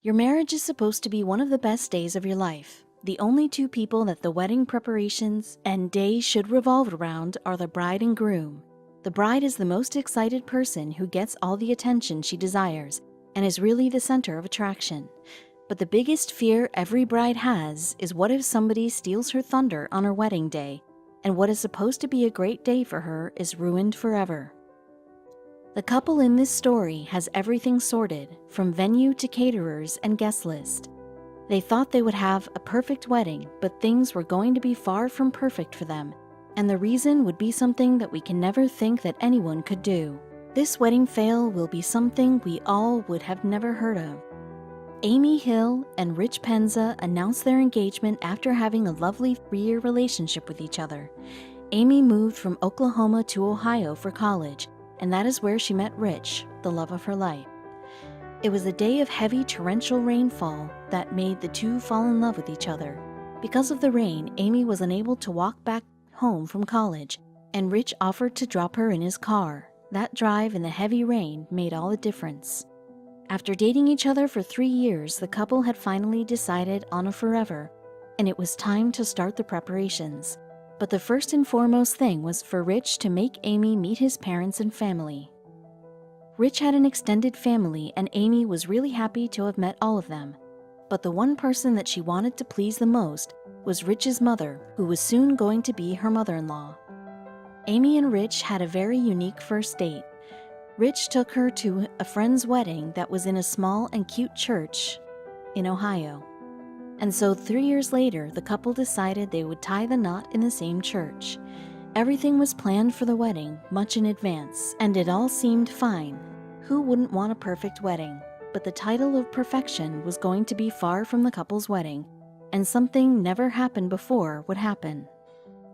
Your marriage is supposed to be one of the best days of your life. The only two people that the wedding preparations and day should revolve around are the bride and groom. The bride is the most excited person who gets all the attention she desires and is really the center of attraction. But the biggest fear every bride has is what if somebody steals her thunder on her wedding day, and what is supposed to be a great day for her is ruined forever. The couple in this story has everything sorted, from venue to caterers and guest list. They thought they would have a perfect wedding, but things were going to be far from perfect for them, and the reason would be something that we can never think that anyone could do. This wedding fail will be something we all would have never heard of. Amy Hill and Rich Penza announced their engagement after having a lovely 3-year relationship with each other. Amy moved from Oklahoma to Ohio for college, and that is where she met Rich, the love of her life. It was a day of heavy torrential rainfall that made the two fall in love with each other. Because of the rain, Amy was unable to walk back home from college, and Rich offered to drop her in his car. That drive in the heavy rain made all the difference. After dating each other for 3 years, the couple had finally decided on a forever, and it was time to start the preparations. But the first and foremost thing was for Rich to make Amy meet his parents and family. Rich had an extended family, and Amy was really happy to have met all of them. But the one person that she wanted to please the most was Rich's mother, who was soon going to be her mother-in-law. Amy and Rich had a very unique first date. Rich took her to a friend's wedding that was in a small and cute church in Ohio. And so 3 years later, the couple decided they would tie the knot in the same church. Everything was planned for the wedding much in advance, and it all seemed fine. Who wouldn't want a perfect wedding? But the title of perfection was going to be far from the couple's wedding, and something never happened before would happen.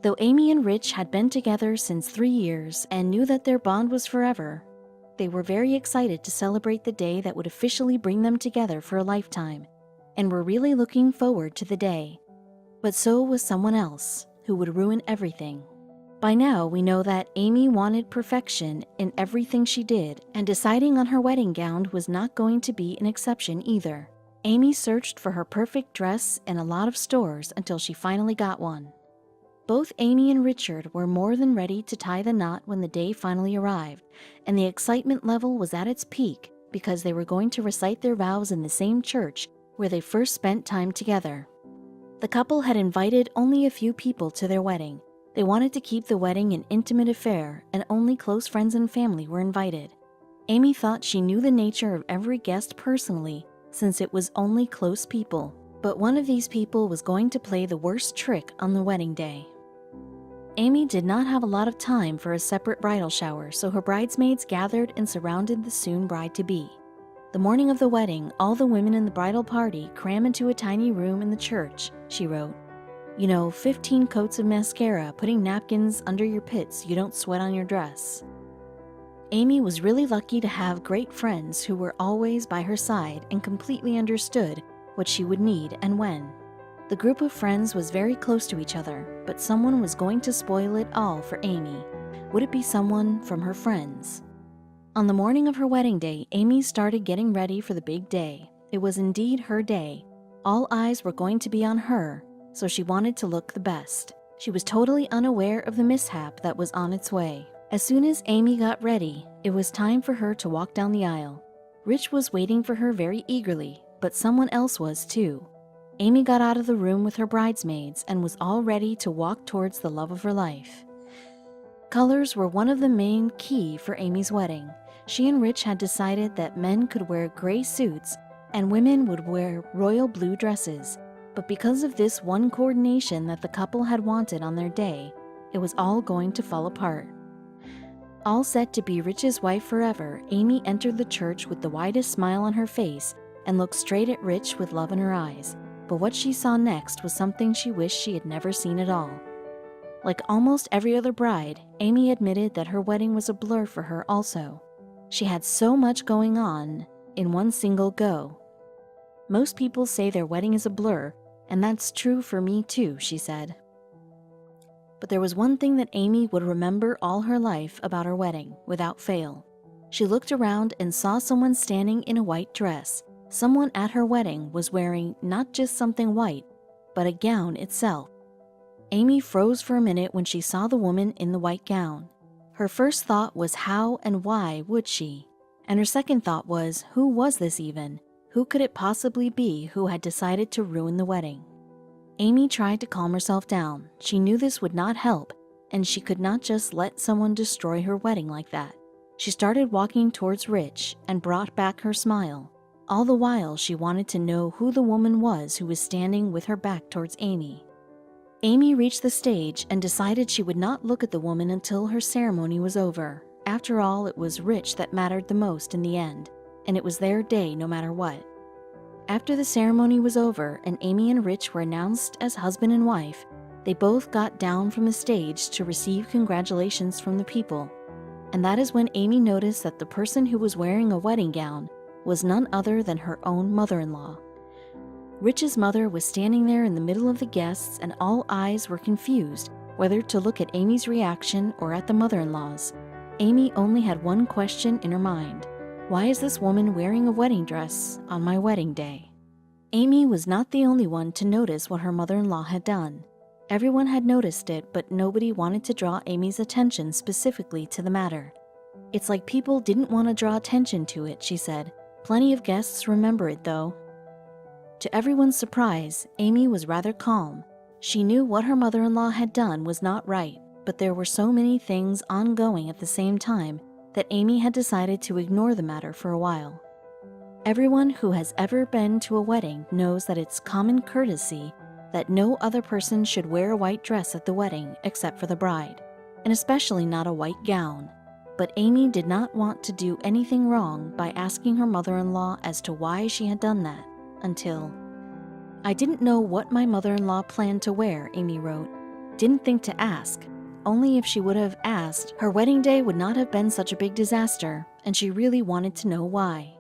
Though Amy and Rich had been together since 3 years and knew that their bond was forever, they were very excited to celebrate the day that would officially bring them together for a lifetime, and were really looking forward to the day. But so was someone else, who would ruin everything. By now, we know that Amy wanted perfection in everything she did, and deciding on her wedding gown was not going to be an exception either. Amy searched for her perfect dress in a lot of stores until she finally got one. Both Amy and Richard were more than ready to tie the knot when the day finally arrived, and the excitement level was at its peak because they were going to recite their vows in the same church where they first spent time together. The couple had invited only a few people to their wedding. They wanted to keep the wedding an intimate affair, and only close friends and family were invited. Amy thought she knew the nature of every guest personally, since it was only close people. But one of these people was going to play the worst trick on the wedding day. Amy did not have a lot of time for a separate bridal shower, so her bridesmaids gathered and surrounded the soon bride-to-be. The morning of the wedding, all the women in the bridal party cram into a tiny room in the church, she wrote. 15 coats of mascara, putting napkins under your pits you don't sweat on your dress. Amy was really lucky to have great friends who were always by her side and completely understood what she would need and when. The group of friends was very close to each other, but someone was going to spoil it all for Amy. Would it be someone from her friends? On the morning of her wedding day, Amy started getting ready for the big day. It was indeed her day. All eyes were going to be on her, so she wanted to look the best. She was totally unaware of the mishap that was on its way. As soon as Amy got ready, it was time for her to walk down the aisle. Rich was waiting for her very eagerly, but someone else was too. Amy got out of the room with her bridesmaids and was all ready to walk towards the love of her life. Colors were one of the main key for Amy's wedding. She and Rich had decided that men could wear gray suits and women would wear royal blue dresses. But because of this one coordination that the couple had wanted on their day, it was all going to fall apart. All set to be Rich's wife forever, Amy entered the church with the widest smile on her face and looked straight at Rich with love in her eyes. But what she saw next was something she wished she had never seen at all. Like almost every other bride, Amy admitted that her wedding was a blur for her also. She had so much going on in one single go. Most people say their wedding is a blur, and that's true for me too, she said. But there was one thing that Amy would remember all her life about her wedding, without fail. She looked around and saw someone standing in a white dress. Someone at her wedding was wearing not just something white, but a gown itself. Amy froze for a minute when she saw the woman in the white gown. Her first thought was how and why would she? And her second thought was, who was this even? Who could it possibly be who had decided to ruin the wedding? Amy tried to calm herself down. She knew this would not help, and she could not just let someone destroy her wedding like that. She started walking towards Rich and brought back her smile. All the while, she wanted to know who the woman was who was standing with her back towards Amy. Amy reached the stage and decided she would not look at the woman until her ceremony was over. After all, it was Rich that mattered the most in the end, and it was their day no matter what. After the ceremony was over and Amy and Rich were announced as husband and wife, they both got down from the stage to receive congratulations from the people. And that is when Amy noticed that the person who was wearing a wedding gown was none other than her own mother-in-law. Rich's mother was standing there in the middle of the guests, and all eyes were confused whether to look at Amy's reaction or at the mother-in-law's. Amy only had one question in her mind. Why is this woman wearing a wedding dress on my wedding day? Amy was not the only one to notice what her mother-in-law had done. Everyone had noticed it, but nobody wanted to draw Amy's attention specifically to the matter. It's like people didn't want to draw attention to it, she said. Plenty of guests remember it though. To everyone's surprise, Amy was rather calm. She knew what her mother-in-law had done was not right, but there were so many things ongoing at the same time that Amy had decided to ignore the matter for a while. Everyone who has ever been to a wedding knows that it's common courtesy that no other person should wear a white dress at the wedding except for the bride, and especially not a white gown. But Amy did not want to do anything wrong by asking her mother-in-law as to why she had done that, until... I didn't know what my mother-in-law planned to wear, Amy wrote. Didn't think to ask. Only if she would have asked, her wedding day would not have been such a big disaster, and she really wanted to know why.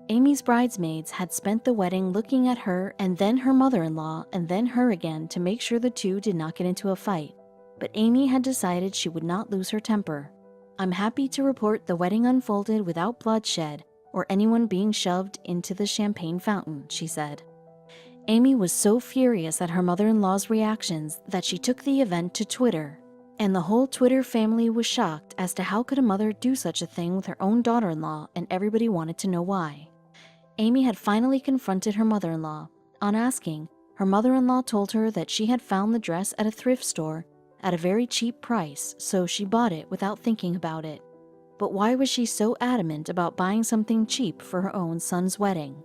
Amy's bridesmaids had spent the wedding looking at her and then her mother-in-law and then her again to make sure the two did not get into a fight. But Amy had decided she would not lose her temper. I'm happy to report the wedding unfolded without bloodshed or anyone being shoved into the champagne fountain, she said. Amy was so furious at her mother-in-law's reactions that she took the event to Twitter. And the whole Twitter family was shocked as to how could a mother do such a thing with her own daughter-in-law, and everybody wanted to know why. Amy had finally confronted her mother-in-law. On asking, her mother-in-law told her that she had found the dress at a thrift store at a very cheap price, so she bought it without thinking about it. But why was she so adamant about buying something cheap for her own son's wedding?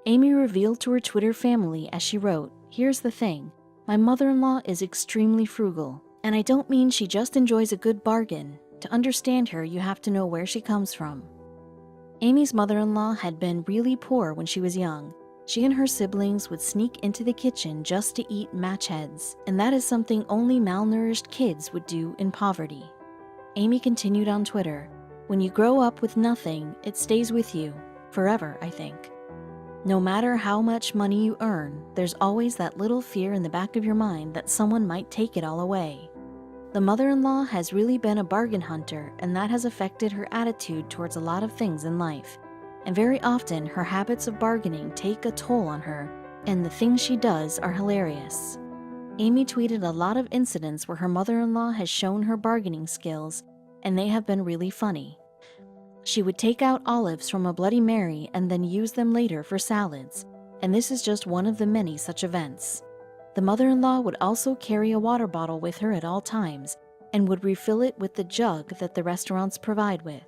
Amy revealed to her Twitter family as she wrote, "Here's the thing, my mother-in-law is extremely frugal. And I don't mean she just enjoys a good bargain. To understand her, you have to know where she comes from." Amy's mother-in-law had been really poor when she was young. She and her siblings would sneak into the kitchen just to eat match heads, and that is something only malnourished kids would do in poverty. Amy continued on Twitter, "When you grow up with nothing, it stays with you. Forever, I think. No matter how much money you earn, there's always that little fear in the back of your mind that someone might take it all away." The mother-in-law has really been a bargain hunter, and that has affected her attitude towards a lot of things in life. And very often, her habits of bargaining take a toll on her, and the things she does are hilarious. Amy tweeted a lot of incidents where her mother-in-law has shown her bargaining skills, and they have been really funny. She would take out olives from a Bloody Mary and then use them later for salads, and this is just one of the many such events. The mother-in-law would also carry a water bottle with her at all times and would refill it with the jug that the restaurants provide with.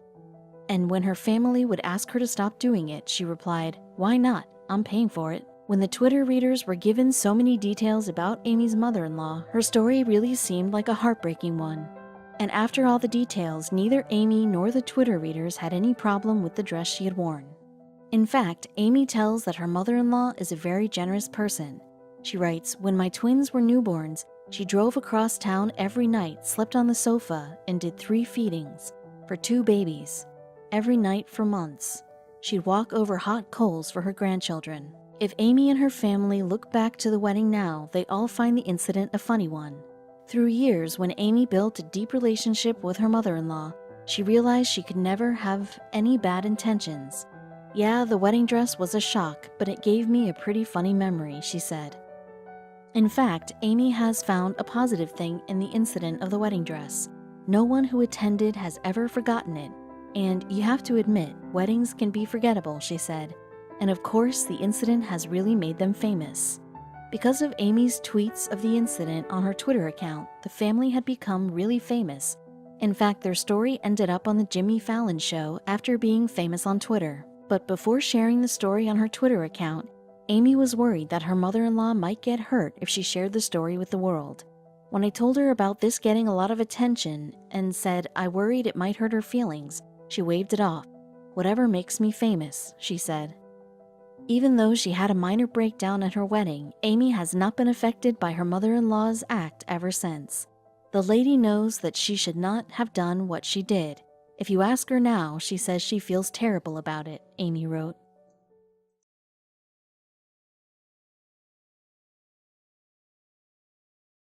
And when her family would ask her to stop doing it, she replied, "Why not? I'm paying for it." When the Twitter readers were given so many details about Amy's mother-in-law, her story really seemed like a heartbreaking one. And after all the details, neither Amy nor the Twitter readers had any problem with the dress she had worn. In fact, Amy tells that her mother-in-law is a very generous person. She writes, "When my twins were newborns, she drove across town every night, slept on the sofa, and did 3 feedings for 2 babies. Every night for months. She'd walk over hot coals for her grandchildren." If Amy and her family look back to the wedding now, they all find the incident a funny one. Through years, when Amy built a deep relationship with her mother-in-law, she realized she could never have any bad intentions. "Yeah, the wedding dress was a shock, but it gave me a pretty funny memory," she said. In fact, Amy has found a positive thing in the incident of the wedding dress. No one who attended has ever forgotten it. And you have to admit, weddings can be forgettable, she said. And of course, the incident has really made them famous. Because of Amy's tweets of the incident on her Twitter account, the family had become really famous. In fact, their story ended up on the Jimmy Fallon show after being famous on Twitter. But before sharing the story on her Twitter account, Amy was worried that her mother-in-law might get hurt if she shared the story with the world. When I told her about this getting a lot of attention and said I worried it might hurt her feelings, she waved it off. "Whatever makes me famous," she said. Even though she had a minor breakdown at her wedding, Amy has not been affected by her mother-in-law's act ever since. The lady knows that she should not have done what she did. If you ask her now, she says she feels terrible about it, Amy wrote.